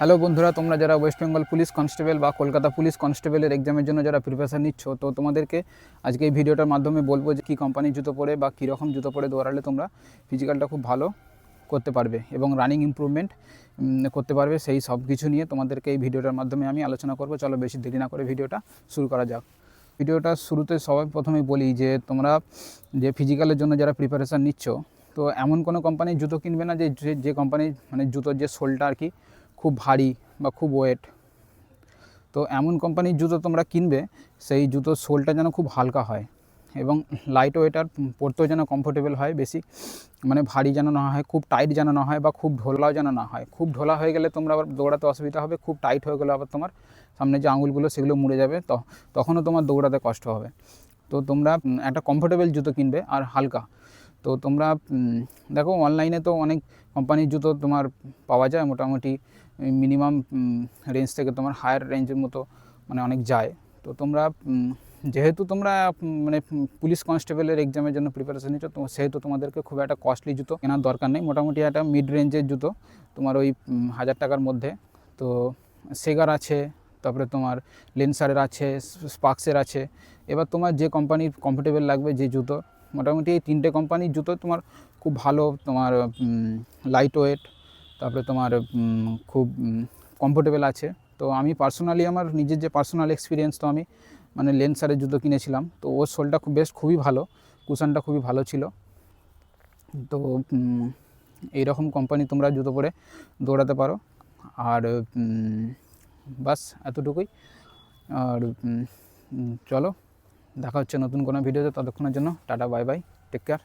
Hello বন্ধুরা, তোমরা যারা ওয়েস্ট বেঙ্গল পুলিশ কনস্টেবল বা কলকাতা পুলিশ কনস্টেবলের এক্সামের জন্য যারা প্রিপারেশন নিচ্ছ, তো তোমাদেরকে আজকে এই ভিডিওটার মাধ্যমে বলবো যে কী কোম্পানির জুতো পরে বা কীরকম জুতো পরে দৌড়ালে তোমরা ফিজিক্যালটা খুব ভালো করতে পারবে এবং রানিং ইমপ্রুভমেন্ট করতে পারবে। সেই সব কিছু নিয়ে তোমাদেরকে এই ভিডিওটার মাধ্যমে আমি আলোচনা করবো। চলো বেশি দেরি না করে ভিডিওটা শুরু করা যাক। ভিডিওটা শুরুতে সবাই প্রথমেই বলি যে তোমরা যে ফিজিক্যালের জন্য যারা প্রিপারেশান নিচ্ছ, তো এমন কোনো কোম্পানির জুতো কিনবে না যে কোম্পানির মানে জুতোর যে সোলটা আর কি খুব ভারী বা খুব ওয়েট। তো এমন কোম্পানির জুতো তোমরা কিনবে সেই জুতোর সোলটা যেন খুব হালকা হয় এবং লাইট ওয়েট, আর পরতেও যেন কমফোর্টেবল হয়, বেশি মানে ভারী যেন না হয়, খুব টাইট যেন না হয় বা খুব ঢোলাও যেন না হয়। খুব ঢোলা হয়ে গেলে তোমরা আবার দৌড়াতে অসুবিধা হবে, খুব টাইট হয়ে গেলে আবার তোমার সামনে যে আঙুলগুলো সেগুলো মুড়ে যাবে, তখনও তোমার দৌড়াতে কষ্ট হবে। তো তোমরা একটা কমফোর্টেবল জুতো কিনবে আর হালকা। তো তোমরা দেখো অনলাইনে তো অনেক কোম্পানির জুতো তোমার পাওয়া যায়, মোটামুটি মিনিমাম রেঞ্জ থেকে তোমার হায়ার রেঞ্জের মতো মানে অনেক যায়। তো তোমরা যেহেতু তোমরা মানে পুলিশ কনস্টেবলের এক্সামের জন্য প্রিপারেশন নিচ্ছ, তো সেহেতু তোমাদেরকে খুব একটা কস্টলি জুতো কেনার দরকার নেই। মোটামুটি একটা মিড রেঞ্জের জুতো তোমার ওই 1000 টাকার মধ্যে। তো সেগার আছে, তারপরে তোমার লেন্সারের আছে, স্পার্কসের আছে। এবার তোমার যে কোম্পানির কমফোর্টেবল লাগবে যে জুতো, মোটামুটি এই 3টে কোম্পানির জুতো তোমার খুব ভালো, তোমার লাইট ওয়েট, তারপরে তোমার খুব কমফোর্টেবল আছে। তো আমি পার্সোনালি আমার নিজের যে পার্সোনাল এক্সপিরিয়েন্স, তো আমি মানে লেন্সারের জুতো কিনেছিলাম, তো ওর সোলটা খুবই ভালো, কুশনটা খুবই ভালো ছিল। তো এইরকম কোম্পানি তোমরা জুতো পরে দৌড়াতে পারো। আর বাস এতটুকুই। আর চলো দেখা হচ্ছে নতুন কোনো ভিডিওতে, ততক্ষণের জন্য tata, bye bye, take care.